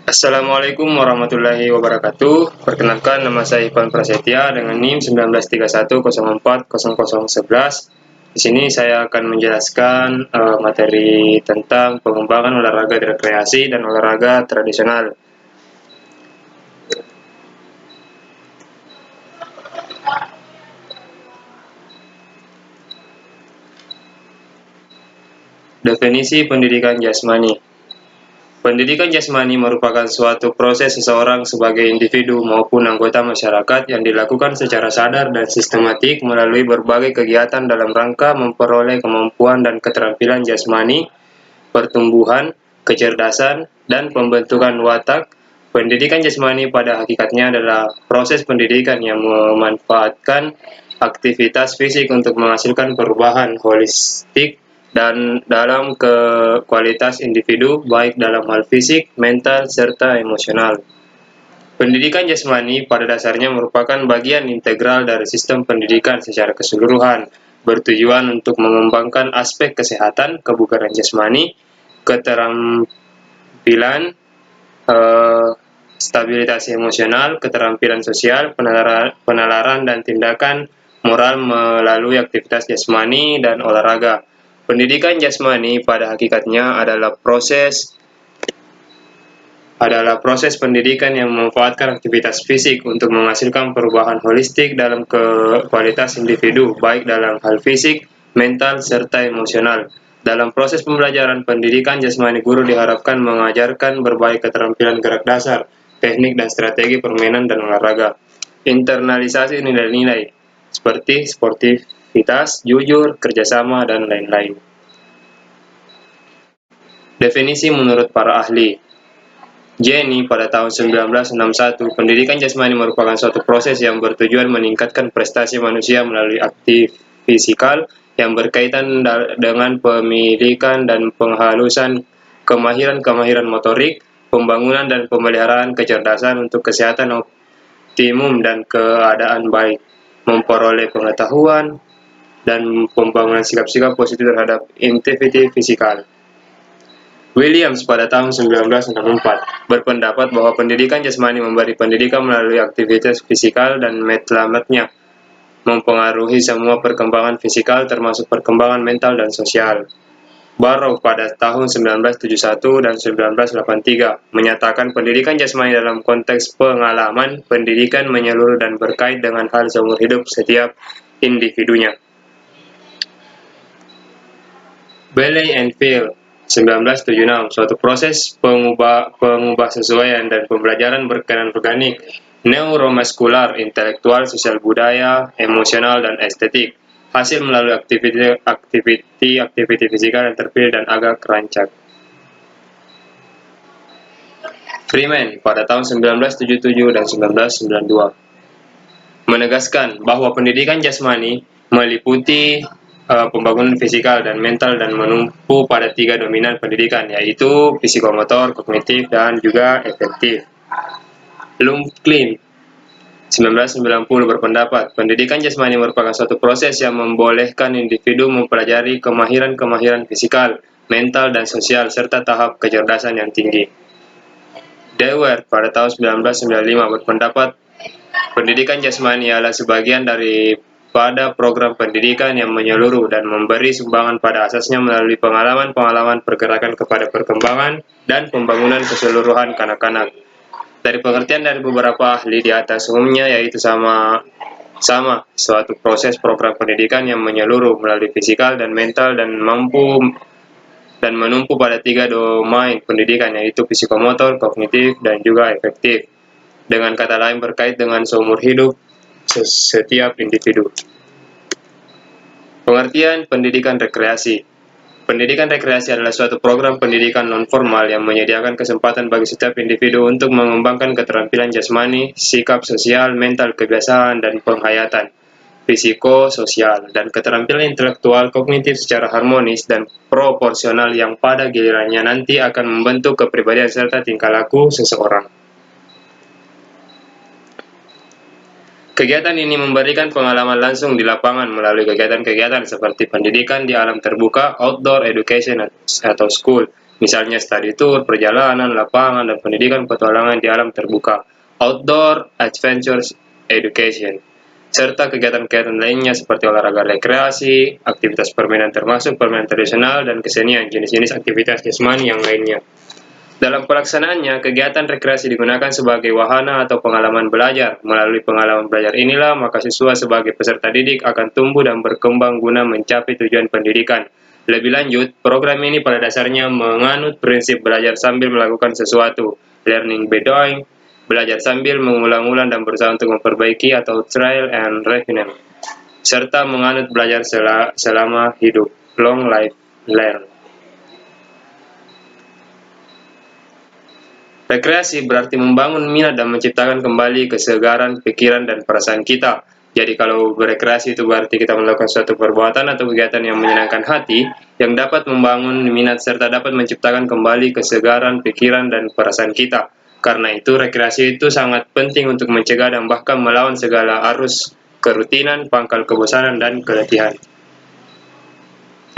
Assalamualaikum warahmatullahi wabarakatuh. Perkenalkan, nama saya Ivan Prasetya dengan NIM 1931040011. Di sini saya akan menjelaskan materi tentang pengembangan olahraga rekreasi dan olahraga tradisional. Definisi pendidikan jasmani. Pendidikan jasmani merupakan suatu proses seseorang sebagai individu maupun anggota masyarakat yang dilakukan secara sadar dan sistematik melalui berbagai kegiatan dalam rangka memperoleh kemampuan dan keterampilan jasmani, pertumbuhan, kecerdasan, dan pembentukan watak. Pendidikan jasmani pada hakikatnya adalah proses pendidikan yang memanfaatkan aktivitas fisik untuk menghasilkan perubahan holistik dan dalam kualitas individu, baik dalam hal fisik, mental, serta emosional. Pendidikan jasmani pada dasarnya merupakan bagian integral dari sistem pendidikan secara keseluruhan, bertujuan untuk mengembangkan aspek kesehatan, kebugaran jasmani, keterampilan, stabilitas emosional, keterampilan sosial, penalaran dan tindakan moral melalui aktivitas jasmani dan olahraga. Pendidikan jasmani pada hakikatnya adalah proses pendidikan yang memanfaatkan aktivitas fisik untuk menghasilkan perubahan holistik dalam kualitas individu, baik dalam hal fisik, mental, serta emosional. Dalam proses pembelajaran pendidikan jasmani, guru diharapkan mengajarkan berbagai keterampilan gerak dasar, teknik dan strategi permainan dan olahraga. Internalisasi nilai-nilai seperti sportivitas, jujur, kerjasama, dan lain-lain. Definisi menurut para ahli. Jenny pada tahun 1961, pendidikan jasmani merupakan suatu proses yang bertujuan meningkatkan prestasi manusia melalui aktif fisikal yang berkaitan dengan pemilikan dan penghalusan kemahiran-kemahiran motorik, pembangunan dan pemeliharaan kecerdasan untuk kesehatan optimum dan keadaan baik, memperoleh pengetahuan, dan pembangunan sikap-sikap positif terhadap aktivitas fisikal. Williams pada tahun 1964 berpendapat bahwa pendidikan jasmani memberi pendidikan melalui aktivitas fisikal dan matlamatnya mempengaruhi semua perkembangan fisikal termasuk perkembangan mental dan sosial. Barrow pada tahun 1971 dan 1983 menyatakan pendidikan jasmani dalam konteks pengalaman pendidikan menyeluruh dan berkait dengan hal seumur hidup setiap individunya. Bailey and Phil 1976, suatu proses pengubah-sesuaian dan pembelajaran berkaitan organik, neuromuskular, intelektual, sosial budaya, emosional, dan estetik, hasil melalui aktiviti fisikal yang terpilih dan agak rancak. Freeman pada tahun 1977 dan 1992 menegaskan bahwa pendidikan jasmani meliputi pembangunan fisikal dan mental dan menumpu pada tiga dominan pendidikan, yaitu psikomotor, kognitif, dan juga efektif. Lumklin 1990 berpendapat, pendidikan jasmani merupakan suatu proses yang membolehkan individu mempelajari kemahiran-kemahiran fisikal, mental, dan sosial, serta tahap kecerdasan yang tinggi. Dewar pada tahun 1995 berpendapat, pendidikan jasmani adalah sebagian pada program pendidikan yang menyeluruh dan memberi sumbangan pada asasnya melalui pengalaman-pengalaman pergerakan kepada perkembangan dan pembangunan keseluruhan kanak-kanak. Dari pengertian dari beberapa ahli di atas umumnya yaitu sama suatu proses program pendidikan yang menyeluruh melalui fisikal dan mental dan menumpu pada tiga domain pendidikan, yaitu psikomotor, kognitif, dan juga efektif. Dengan kata lain berkait dengan seumur hidup setiap individu. Pengertian pendidikan rekreasi. Pendidikan rekreasi adalah suatu program pendidikan non-formal yang menyediakan kesempatan bagi setiap individu untuk mengembangkan keterampilan jasmani, sikap sosial, mental, kebiasaan, dan penghayatan psikososial, dan keterampilan intelektual kognitif secara harmonis dan proporsional yang pada gilirannya nanti akan membentuk kepribadian serta tingkah laku seseorang. Kegiatan ini memberikan pengalaman langsung di lapangan melalui kegiatan-kegiatan seperti pendidikan di alam terbuka, outdoor education atau school, misalnya study tour, perjalanan, lapangan, dan pendidikan petualangan di alam terbuka, outdoor adventures education, serta kegiatan-kegiatan lainnya seperti olahraga rekreasi, aktivitas permainan termasuk permainan tradisional, dan kesenian, jenis-jenis aktivitas jasmani yang lainnya. Dalam pelaksanaannya, kegiatan rekreasi digunakan sebagai wahana atau pengalaman belajar. Melalui pengalaman belajar inilah, maka siswa sebagai peserta didik akan tumbuh dan berkembang guna mencapai tujuan pendidikan. Lebih lanjut, program ini pada dasarnya menganut prinsip belajar sambil melakukan sesuatu, learning by doing, belajar sambil mengulang-ulang dan berusaha untuk memperbaiki atau trial and refine, serta menganut belajar selama hidup, long life learn. Rekreasi berarti membangun minat dan menciptakan kembali kesegaran pikiran dan perasaan kita. Jadi kalau berekreasi itu berarti kita melakukan suatu perbuatan atau kegiatan yang menyenangkan hati, yang dapat membangun minat serta dapat menciptakan kembali kesegaran pikiran dan perasaan kita. Karena itu rekreasi itu sangat penting untuk mencegah dan bahkan melawan segala arus kerutinan, pangkal kebosanan, dan keletihan.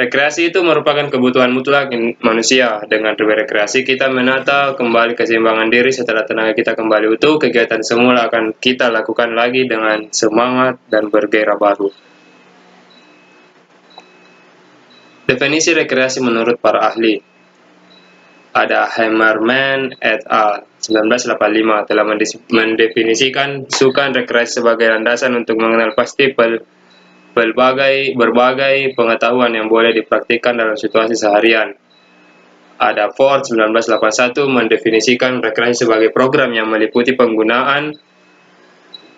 Rekreasi itu merupakan kebutuhan mutlak manusia. Dengan berekreasi, kita menata kembali keseimbangan diri setelah tenaga kita kembali utuh. Kegiatan semula akan kita lakukan lagi dengan semangat dan bergairah baru. Definisi rekreasi menurut para ahli. Ada Hammerman et al. 1985 telah mendefinisikan sukan rekreasi sebagai landasan untuk mengenal pasti berbagai pengetahuan yang boleh dipraktikkan dalam situasi seharian. Ada Ford 1981 mendefinisikan rekreasi sebagai program yang meliputi penggunaan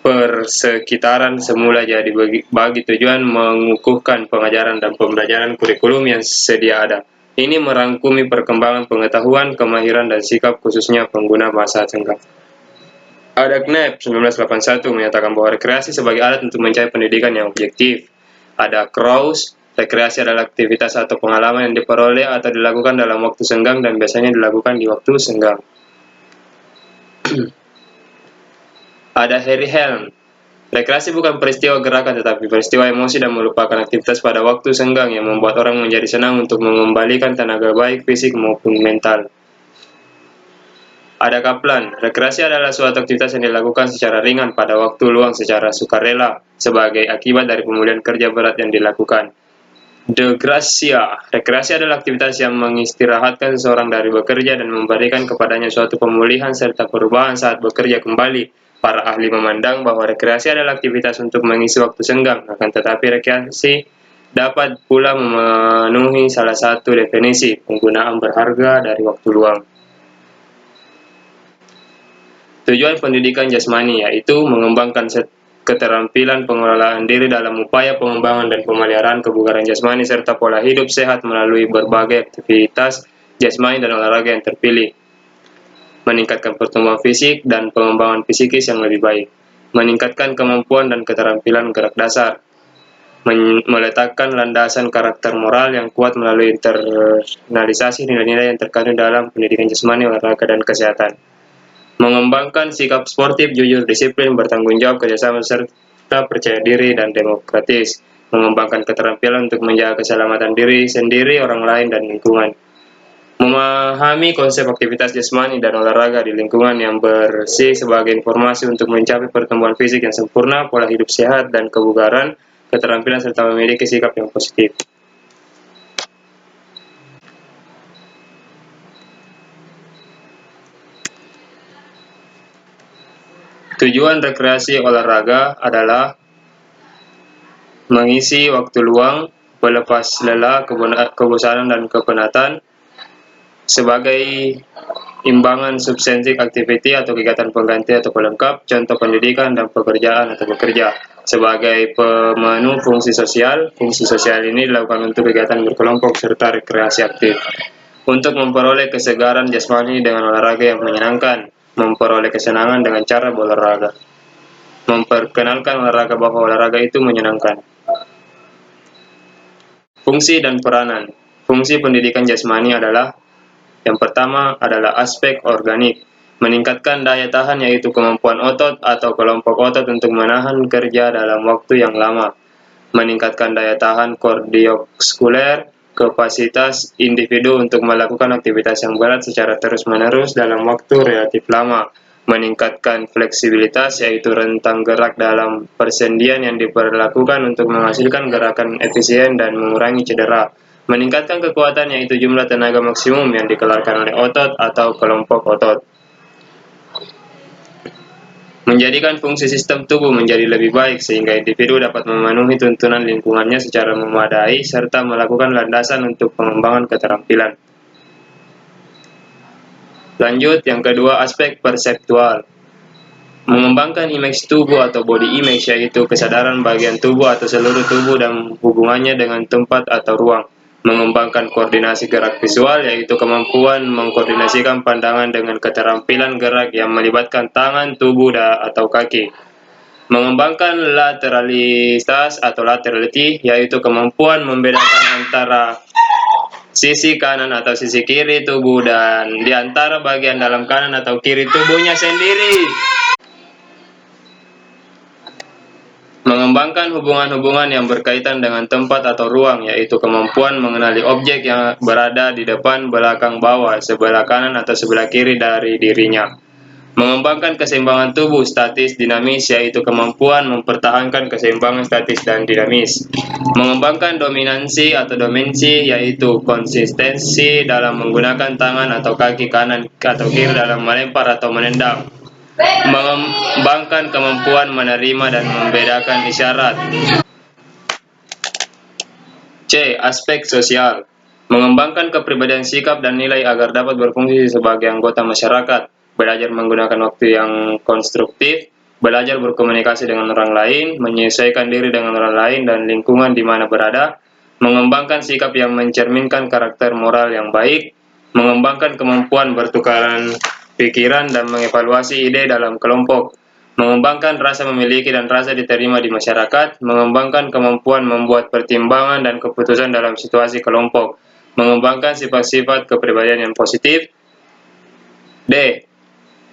persekitaran semula jadi bagi tujuan mengukuhkan pengajaran dan pembelajaran kurikulum yang sedia ada. Ini merangkumi perkembangan pengetahuan, kemahiran, dan sikap khususnya pengguna bahasa senggang. Ada Knapp 1981 menyatakan bahwa rekreasi sebagai alat untuk mencapai pendidikan yang objektif. Ada Krauss, rekreasi adalah aktivitas atau pengalaman yang diperoleh atau dilakukan dalam waktu senggang dan biasanya dilakukan di waktu senggang. Ada Harry Helm, rekreasi bukan peristiwa gerakan tetapi peristiwa emosi dan melupakan aktivitas pada waktu senggang yang membuat orang menjadi senang untuk mengembalikan tenaga baik fisik maupun mental. Ada Kaplan, rekreasi adalah suatu aktivitas yang dilakukan secara ringan pada waktu luang secara sukarela sebagai akibat dari pemulihan kerja berat yang dilakukan. De Gracia, rekreasi adalah aktivitas yang mengistirahatkan seseorang dari bekerja dan memberikan kepadanya suatu pemulihan serta perubahan saat bekerja kembali. Para ahli memandang bahwa rekreasi adalah aktivitas untuk mengisi waktu senggang, akan tetapi rekreasi dapat pula memenuhi salah satu definisi penggunaan berharga dari waktu luang. Tujuan pendidikan jasmani yaitu mengembangkan keterampilan pengelolaan diri dalam upaya pengembangan dan pemeliharaan kebugaran jasmani serta pola hidup sehat melalui berbagai aktivitas jasmani dan olahraga yang terpilih. Meningkatkan pertumbuhan fisik dan pengembangan psikis yang lebih baik. Meningkatkan kemampuan dan keterampilan gerak dasar. Meletakkan landasan karakter moral yang kuat melalui internalisasi nilai-nilai yang terkandung dalam pendidikan jasmani, olahraga, dan kesehatan. Mengembangkan sikap sportif, jujur, disiplin, bertanggung jawab, kerjasama, serta percaya diri dan demokratis. Mengembangkan keterampilan untuk menjaga keselamatan diri sendiri, orang lain, dan lingkungan. Memahami konsep aktivitas jasmani dan olahraga di lingkungan yang bersih sebagai informasi untuk mencapai pertumbuhan fisik yang sempurna, pola hidup sehat, dan kebugaran, keterampilan, serta memiliki sikap yang positif. Tujuan rekreasi olahraga adalah mengisi waktu luang, melepas lelah, kebosanan, dan kepenatan sebagai imbangan substantif activity atau kegiatan pengganti atau pelengkap, contoh pendidikan dan pekerjaan atau bekerja. Sebagai pemenuh fungsi sosial ini dilakukan untuk kegiatan berkelompok serta rekreasi aktif. Untuk memperoleh kesegaran jasmani dengan olahraga yang menyenangkan, memperoleh kesenangan dengan cara berolahraga. Memperkenalkan olahraga bahwa olahraga itu menyenangkan. Fungsi dan peranan. Fungsi pendidikan jasmani adalah yang pertama adalah aspek organik, meningkatkan daya tahan yaitu kemampuan otot atau kelompok otot untuk menahan kerja dalam waktu yang lama, meningkatkan daya tahan kardiovaskuler, kapasitas individu untuk melakukan aktivitas yang berat secara terus-menerus dalam waktu relatif lama, meningkatkan fleksibilitas yaitu rentang gerak dalam persendian yang diperlakukan untuk menghasilkan gerakan efisien dan mengurangi cedera, meningkatkan kekuatan yaitu jumlah tenaga maksimum yang dikeluarkan oleh otot atau kelompok otot, menjadikan fungsi sistem tubuh menjadi lebih baik sehingga individu dapat memenuhi tuntunan lingkungannya secara memadai serta melakukan landasan untuk pengembangan keterampilan. Lanjut, yang kedua, aspek perseptual. Mengembangkan image tubuh atau body image yaitu kesadaran bagian tubuh atau seluruh tubuh dan hubungannya dengan tempat atau ruang. Mengembangkan koordinasi gerak visual yaitu kemampuan mengkoordinasikan pandangan dengan keterampilan gerak yang melibatkan tangan, tubuh, atau kaki. Mengembangkan lateralitas atau laterality yaitu kemampuan membedakan antara sisi kanan atau sisi kiri tubuh dan di antara bagian dalam kanan atau kiri tubuhnya sendiri. Mengembangkan hubungan-hubungan yang berkaitan dengan tempat atau ruang, yaitu kemampuan mengenali objek yang berada di depan, belakang, bawah, sebelah kanan atau sebelah kiri dari dirinya. Mengembangkan keseimbangan tubuh statis dinamis, yaitu kemampuan mempertahankan keseimbangan statis dan dinamis. Mengembangkan dominansi atau dimensi, yaitu konsistensi dalam menggunakan tangan atau kaki kanan atau kiri dalam melempar atau menendang. Mengembangkan kemampuan menerima dan membedakan isyarat. C. Aspek sosial. Mengembangkan kepribadian sikap dan nilai agar dapat berfungsi sebagai anggota masyarakat, belajar menggunakan waktu yang konstruktif, belajar berkomunikasi dengan orang lain, menyesuaikan diri dengan orang lain dan lingkungan di mana berada, mengembangkan sikap yang mencerminkan karakter moral yang baik, mengembangkan kemampuan bertukaran pikiran dan mengevaluasi ide dalam kelompok, mengembangkan rasa memiliki dan rasa diterima di masyarakat, mengembangkan kemampuan membuat pertimbangan dan keputusan dalam situasi kelompok, mengembangkan sifat-sifat kepribadian yang positif. D.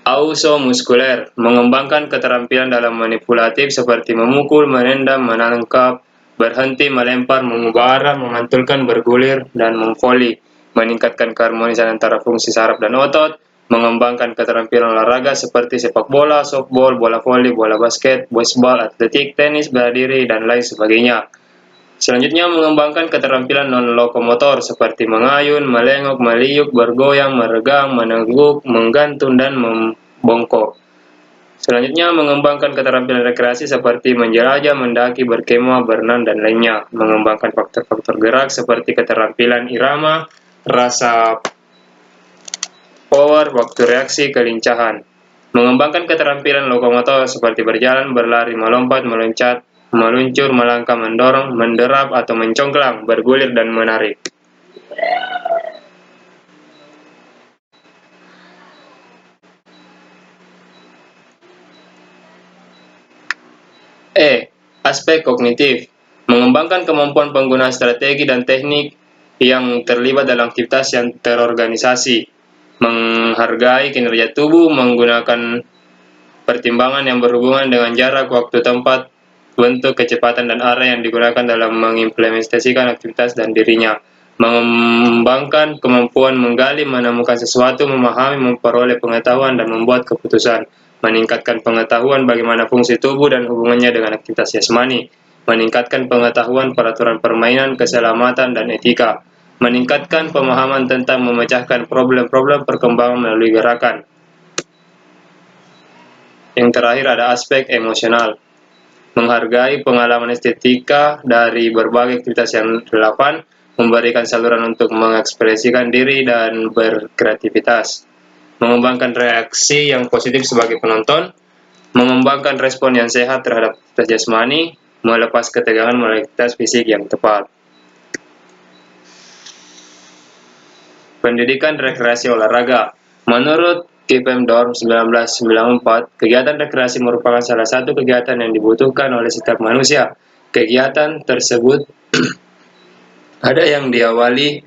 Ausomuskuler, mengembangkan keterampilan dalam manipulatif seperti memukul, menendang, menangkap, berhenti, melempar, mengubah arah, memantulkan, bergulir, dan memvoli, meningkatkan keharmonisan antara fungsi saraf dan otot, mengembangkan keterampilan olahraga seperti sepak bola, softball, bola voli, bola basket, baseball, atletik, tenis, bela diri, dan lain sebagainya. Selanjutnya, mengembangkan keterampilan non-lokomotor seperti mengayun, melengok, meliuk, bergoyang, meregang, meneguk, menggantung, dan membongkok. Selanjutnya, mengembangkan keterampilan rekreasi seperti menjelajah, mendaki, berkemah, berenang, dan lainnya. Mengembangkan faktor-faktor gerak seperti keterampilan irama, rasa power, waktu reaksi, kelincahan. Mengembangkan keterampilan lokomotor seperti berjalan, berlari, melompat, meloncat, meluncur, melangkah, mendorong, menderap atau mencongklang, bergulir, dan menarik. E. Aspek kognitif. Mengembangkan kemampuan pengguna strategi dan teknik yang terlibat dalam aktivitas yang terorganisasi. Menghargai kinerja tubuh, menggunakan pertimbangan yang berhubungan dengan jarak, waktu, tempat, bentuk, kecepatan, dan arah yang digunakan dalam mengimplementasikan aktivitas dan dirinya. Mengembangkan kemampuan menggali, menemukan sesuatu, memahami, memperoleh pengetahuan, dan membuat keputusan. Meningkatkan pengetahuan bagaimana fungsi tubuh dan hubungannya dengan aktivitas jasmani. Meningkatkan pengetahuan peraturan permainan, keselamatan, dan etika. Meningkatkan pemahaman tentang memecahkan problem-problem perkembangan melalui gerakan. Yang terakhir ada aspek emosional. Menghargai pengalaman estetika dari berbagai aktivitas yang relevan, memberikan saluran untuk mengekspresikan diri dan berkreativitas. Mengembangkan reaksi yang positif sebagai penonton, mengembangkan respon yang sehat terhadap aktivitas jasmani, melepas ketegangan melalui aktivitas fisik yang tepat. Pendidikan rekreasi olahraga. Menurut Kippenborn 1994, kegiatan rekreasi merupakan salah satu kegiatan yang dibutuhkan oleh setiap manusia. Kegiatan tersebut ada yang diawali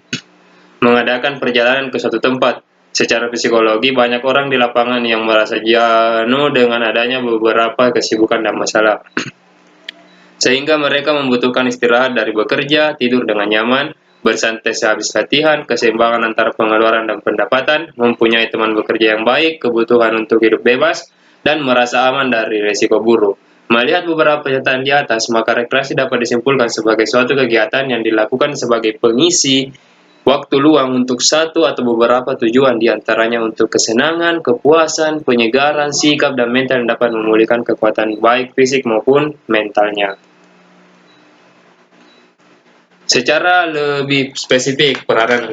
mengadakan perjalanan ke suatu tempat. Secara psikologi, banyak orang di lapangan yang merasa jenuh dengan adanya beberapa kesibukan dan masalah. Sehingga mereka membutuhkan istirahat dari bekerja, tidur dengan nyaman, bersantai sehabis latihan, keseimbangan antara pengeluaran dan pendapatan, mempunyai teman bekerja yang baik, kebutuhan untuk hidup bebas, dan merasa aman dari risiko buruk. Melihat beberapa pernyataan di atas, maka rekreasi dapat disimpulkan sebagai suatu kegiatan yang dilakukan sebagai pengisi waktu luang untuk satu atau beberapa tujuan, di antaranya untuk kesenangan, kepuasan, penyegaran, sikap, dan mental yang dapat memulihkan kekuatan baik fisik maupun mentalnya. Secara lebih spesifik, peranan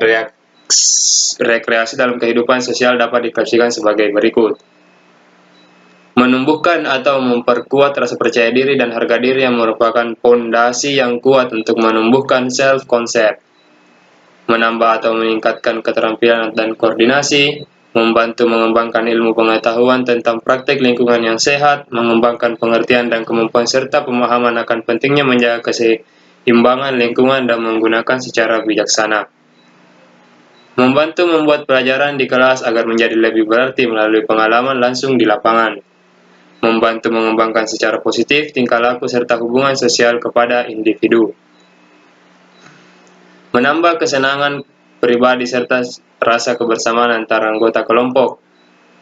rekreasi dalam kehidupan sosial dapat diklasifikasikan sebagai berikut. Menumbuhkan atau memperkuat rasa percaya diri dan harga diri yang merupakan pondasi yang kuat untuk menumbuhkan self-concept. Menambah atau meningkatkan keterampilan dan koordinasi, membantu mengembangkan ilmu pengetahuan tentang praktek lingkungan yang sehat, mengembangkan pengertian dan kemampuan serta pemahaman akan pentingnya menjaga keseimbangan lingkungan dan menggunakan secara bijaksana. Membantu membuat pelajaran di kelas agar menjadi lebih berarti melalui pengalaman langsung di lapangan. Membantu mengembangkan secara positif tingkah laku serta hubungan sosial kepada individu. Menambah kesenangan pribadi serta rasa kebersamaan antara anggota kelompok.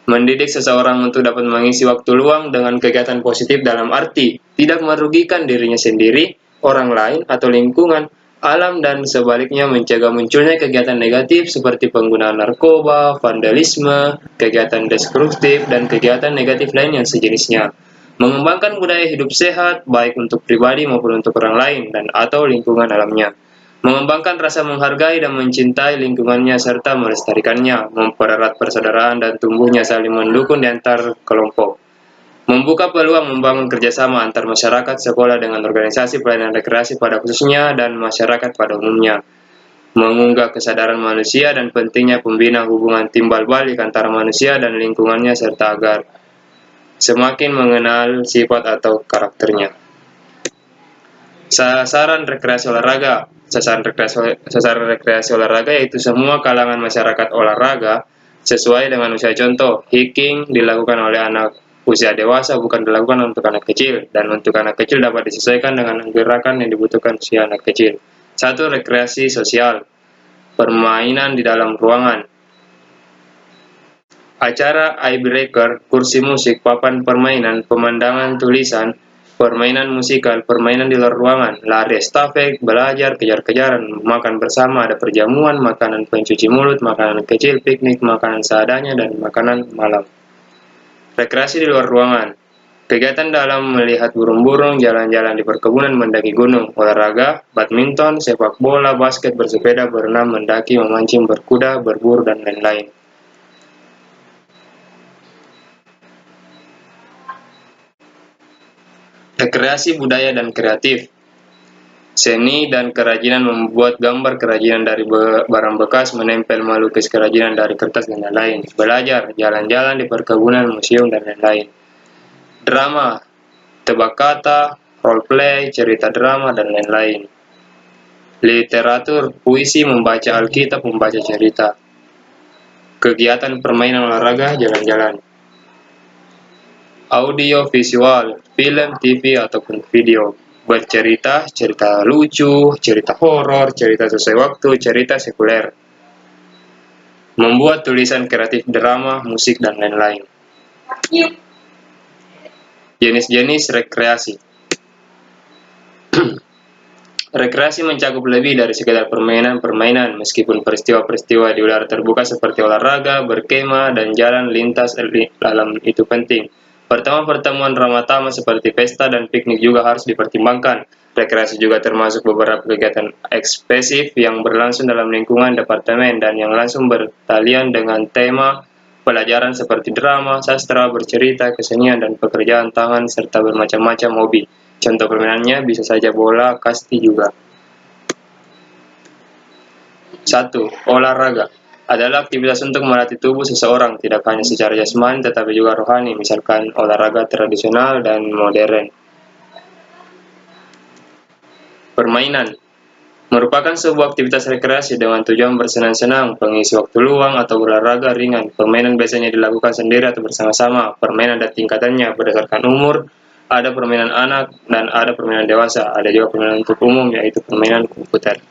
Mendidik seseorang untuk dapat mengisi waktu luang dengan kegiatan positif dalam arti tidak merugikan dirinya sendiri, orang lain, atau lingkungan, alam, dan sebaliknya mencegah munculnya kegiatan negatif seperti penggunaan narkoba, vandalisme, kegiatan destruktif, dan kegiatan negatif lain yang sejenisnya. Mengembangkan budaya hidup sehat, baik untuk pribadi maupun untuk orang lain dan atau lingkungan alamnya. Mengembangkan rasa menghargai dan mencintai lingkungannya serta melestarikannya, mempererat persaudaraan dan tumbuhnya saling mendukung di antar kelompok. Membuka peluang membangun kerjasama antar masyarakat, sekolah dengan organisasi pelayanan rekreasi pada khususnya dan masyarakat pada umumnya. Mengunggah kesadaran manusia dan pentingnya pembina hubungan timbal balik antara manusia dan lingkungannya serta agar semakin mengenal sifat atau karakternya. Sasaran rekreasi olahraga. Sasaran rekreasi olahraga yaitu semua kalangan masyarakat olahraga sesuai dengan usia. Contoh, hiking dilakukan oleh anak usia dewasa, bukan dilakukan untuk anak kecil, dan untuk anak kecil dapat disesuaikan dengan gerakan yang dibutuhkan usia anak kecil. 1. Rekreasi sosial. Permainan di dalam ruangan. Acara icebreaker, kursi musik, papan permainan, pemandangan tulisan, permainan musikal, permainan di luar ruangan, lari estafet, belajar, kejar-kejaran, makan bersama, ada perjamuan, makanan pencuci mulut, makanan kecil, piknik, makanan seadanya, dan makanan malam. Rekreasi di luar ruangan. Kegiatan dalam melihat burung-burung, jalan-jalan di perkebunan, mendaki gunung, olahraga, badminton, sepak bola, basket, bersepeda, berenang, mendaki, memancing, berkuda, berburu, dan lain-lain. Rekreasi budaya dan kreatif. Seni dan kerajinan, membuat gambar kerajinan dari barang bekas, menempel melukis kerajinan dari kertas, dan lain-lain. Belajar, jalan-jalan di perkebunan, museum, dan lain-lain. Drama, tebak kata, role-play, cerita drama, dan lain-lain. Literatur, puisi, membaca Alkitab, membaca cerita. Kegiatan permainan olahraga, jalan-jalan. Audio visual, film, TV, ataupun video. Bercerita, cerita lucu, cerita horor, cerita sesuai waktu, cerita sekuler. Membuat tulisan kreatif drama, musik, dan lain-lain. Jenis-jenis rekreasi. Rekreasi mencakup lebih dari sekedar permainan-permainan, meskipun peristiwa-peristiwa di udara terbuka seperti olahraga, berkemah, dan jalan lintas alam itu penting. Pertemuan-pertemuan ramah tamah seperti pesta dan piknik juga harus dipertimbangkan. Rekreasi juga termasuk beberapa kegiatan ekspresif yang berlangsung dalam lingkungan departemen dan yang langsung bertalian dengan tema pelajaran seperti drama, sastra, bercerita, kesenian, dan pekerjaan tangan, serta bermacam-macam hobi. Contoh permainannya bisa saja bola, kasti juga. 1. Olahraga adalah aktivitas untuk melatih tubuh seseorang, tidak hanya secara jasmani tetapi juga rohani, misalkan olahraga tradisional dan modern. Permainan merupakan sebuah aktivitas rekreasi dengan tujuan bersenang-senang, pengisi waktu luang, atau berolahraga ringan. Permainan biasanya dilakukan sendiri atau bersama-sama. Permainan ada tingkatannya berdasarkan umur, ada permainan anak, dan ada permainan dewasa. Ada juga permainan untuk umum, yaitu permainan komputer.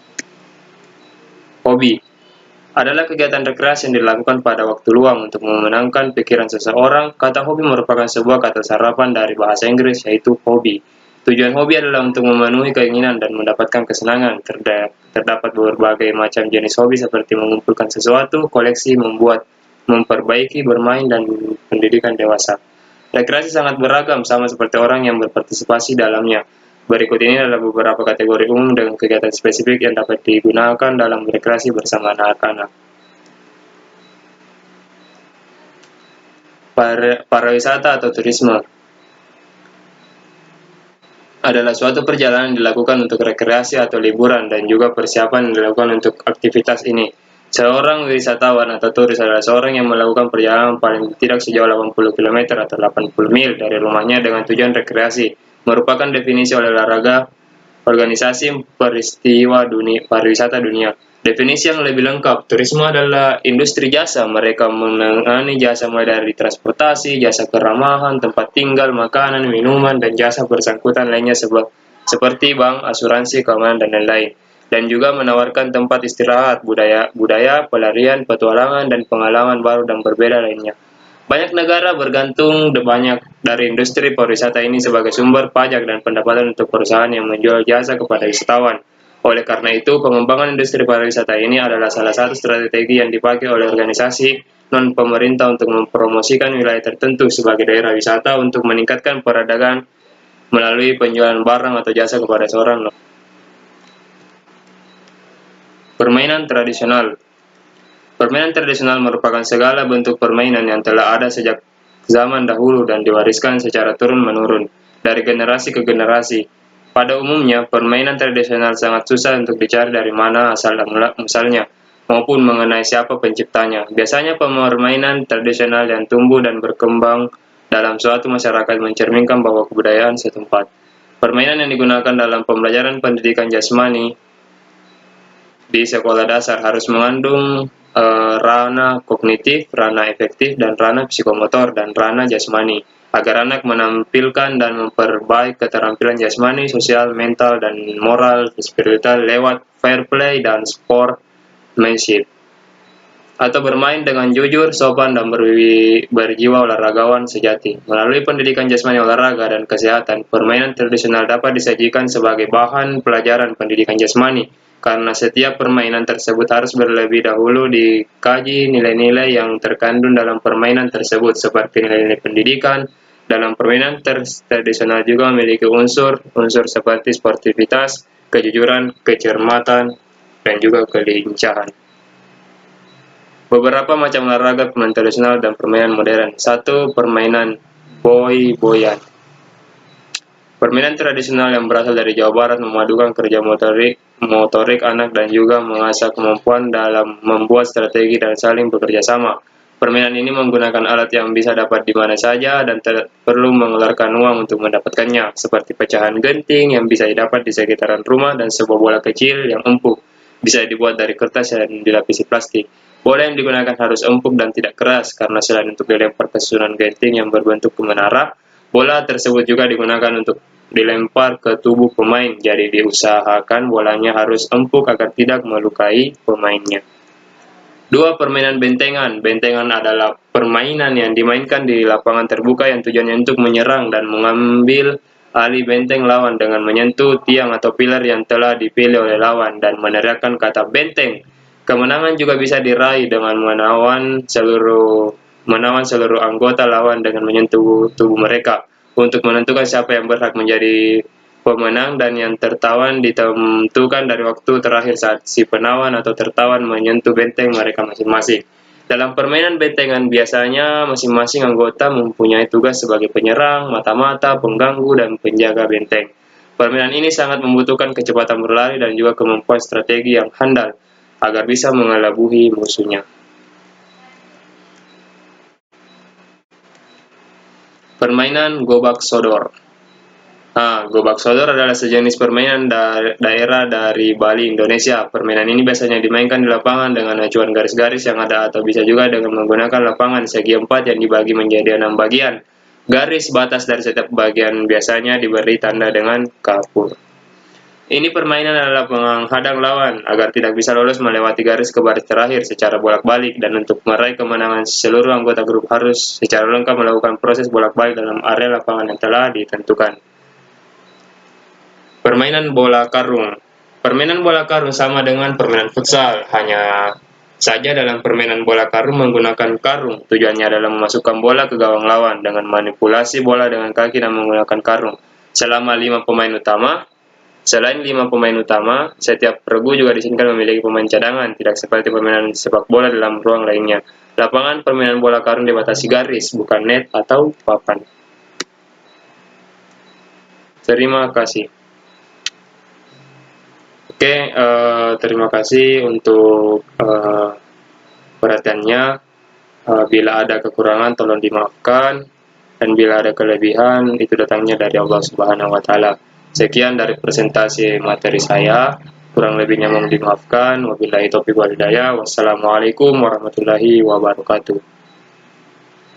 Hobi adalah kegiatan rekreasi yang dilakukan pada waktu luang untuk memenangkan pikiran seseorang. Kata hobi merupakan sebuah kata serapan dari bahasa Inggris yaitu hobby. Tujuan hobi adalah untuk memenuhi keinginan dan mendapatkan kesenangan. Terdapat berbagai macam jenis hobi seperti mengumpulkan sesuatu, koleksi, membuat, memperbaiki, bermain, dan pendidikan dewasa. Rekreasi sangat beragam, sama seperti orang yang berpartisipasi dalamnya. Berikut ini adalah beberapa kategori umum dengan kegiatan spesifik yang dapat digunakan dalam rekreasi bersama anak-anak. Pariwisata atau turisme adalah suatu perjalanan yang dilakukan untuk rekreasi atau liburan dan juga persiapan yang dilakukan untuk aktivitas ini. Seorang wisatawan atau turis adalah seorang yang melakukan perjalanan paling tidak sejauh 80 km atau 80 mil dari rumahnya dengan tujuan rekreasi. Merupakan definisi olahraga Organisasi Pariwisata Dunia. Definisi yang lebih lengkap, turisme adalah industri jasa. Mereka menangani jasa mulai dari transportasi, jasa keramahan, tempat tinggal, makanan, minuman, dan jasa bersangkutan lainnya seperti bank, asuransi, keamanan, dan lain-lain. Dan juga menawarkan tempat istirahat, budaya, pelarian, petualangan, dan pengalaman baru dan berbeda lainnya. Banyak negara bergantung banyak dari industri pariwisata ini sebagai sumber pajak dan pendapatan untuk perusahaan yang menjual jasa kepada wisatawan. Oleh karena itu, pengembangan industri pariwisata ini adalah salah satu strategi yang dipakai oleh organisasi non-pemerintah untuk mempromosikan wilayah tertentu sebagai daerah wisata untuk meningkatkan perdagangan melalui penjualan barang atau jasa kepada seorang. Permainan tradisional. Permainan tradisional merupakan segala bentuk permainan yang telah ada sejak zaman dahulu dan diwariskan secara turun-menurun dari generasi ke generasi. Pada umumnya, permainan tradisional sangat susah untuk dicari dari mana asal muasalnya maupun mengenai siapa penciptanya. Biasanya permainan tradisional yang tumbuh dan berkembang dalam suatu masyarakat mencerminkan bahwa kebudayaan setempat. Permainan yang digunakan dalam pembelajaran pendidikan jasmani di sekolah dasar harus mengandung ranah kognitif, ranah efektif, dan ranah psikomotor, dan ranah jasmani, agar anak menampilkan dan memperbaiki keterampilan jasmani, sosial, mental, dan moral spiritual lewat fair play dan sportsmanship, atau bermain dengan jujur, sopan, dan berjiwa olahragawan sejati. Melalui pendidikan jasmani, olahraga, dan kesehatan, permainan tradisional dapat disajikan sebagai bahan pelajaran pendidikan jasmani, karena setiap permainan tersebut harus terlebih dahulu dikaji nilai-nilai yang terkandung dalam permainan tersebut, seperti nilai-nilai pendidikan. Dalam permainan tradisional juga memiliki unsur-unsur seperti sportivitas, kejujuran, kecermatan, dan juga kelincahan. Beberapa macam olahraga, permainan tradisional, dan permainan modern. 1. Permainan boy-boyan. Permainan tradisional yang berasal dari Jawa Barat memadukan kerja motorik anak dan juga mengasah kemampuan dalam membuat strategi dan saling bekerja sama. Permainan ini menggunakan alat yang bisa dapat di mana saja dan tidak perlu mengeluarkan uang untuk mendapatkannya, seperti pecahan genting yang bisa didapat di sekitaran rumah dan sebuah bola kecil yang empuk, bisa dibuat dari kertas dan dilapisi plastik. Bola yang digunakan harus empuk dan tidak keras, karena selain untuk dilempar ke susunan genting yang berbentuk menara, bola tersebut juga digunakan untuk dilempar ke tubuh pemain, jadi diusahakan bolanya harus empuk agar tidak melukai pemainnya. 2. Permainan bentengan. Bentengan adalah permainan yang dimainkan di lapangan terbuka yang tujuannya untuk menyerang dan mengambil alih benteng lawan dengan menyentuh tiang atau pilar yang telah dipilih oleh lawan dan meneriakkan kata benteng. Kemenangan juga bisa diraih dengan menawan seluruh anggota lawan dengan menyentuh tubuh mereka, untuk menentukan siapa yang berhak menjadi pemenang, dan yang tertawan ditentukan dari waktu terakhir saat si penawan atau tertawan menyentuh benteng mereka masing-masing. Dalam permainan bentengan, biasanya masing-masing anggota mempunyai tugas sebagai penyerang, mata-mata, pengganggu, dan penjaga benteng. Permainan ini sangat membutuhkan kecepatan berlari dan juga kemampuan strategi yang handal agar bisa mengelabui musuhnya. Permainan gobak sodor. Gobak sodor adalah sejenis permainan daerah dari Bali, Indonesia. Permainan ini biasanya dimainkan di lapangan dengan acuan garis-garis yang ada, atau bisa juga dengan menggunakan lapangan segi 4 yang dibagi menjadi 6 bagian. Garis batas dari setiap bagian biasanya diberi tanda dengan kapur. Ini permainan adalah menghadang lawan agar tidak bisa lolos melewati garis ke baris terakhir secara bolak-balik, dan untuk meraih kemenangan seluruh anggota grup harus secara lengkap melakukan proses bolak-balik dalam area lapangan yang telah ditentukan. Permainan bola karung. Permainan bola karung sama dengan permainan futsal, hanya saja dalam permainan bola karung menggunakan karung. Tujuannya adalah memasukkan bola ke gawang lawan dengan manipulasi bola dengan kaki dan menggunakan karung. Selama 5 pemain utama, Selain 5 pemain utama, setiap regu juga diizinkan memiliki pemain cadangan, tidak seperti permainan sepak bola dalam ruang lainnya. Lapangan permainan bola karung dibatasi garis, bukan net atau papan. Terima kasih. Oke, terima kasih untuk perhatiannya. Bila ada kekurangan, tolong dimaafkan, dan bila ada kelebihan, itu datangnya dari Allah Subhanahu wa Ta'ala. Sekian dari presentasi materi saya, kurang lebihnya mohon dimaafkan. Wabillahi taufiq wal hidayah. Wassalamualaikum warahmatullahi wabarakatuh.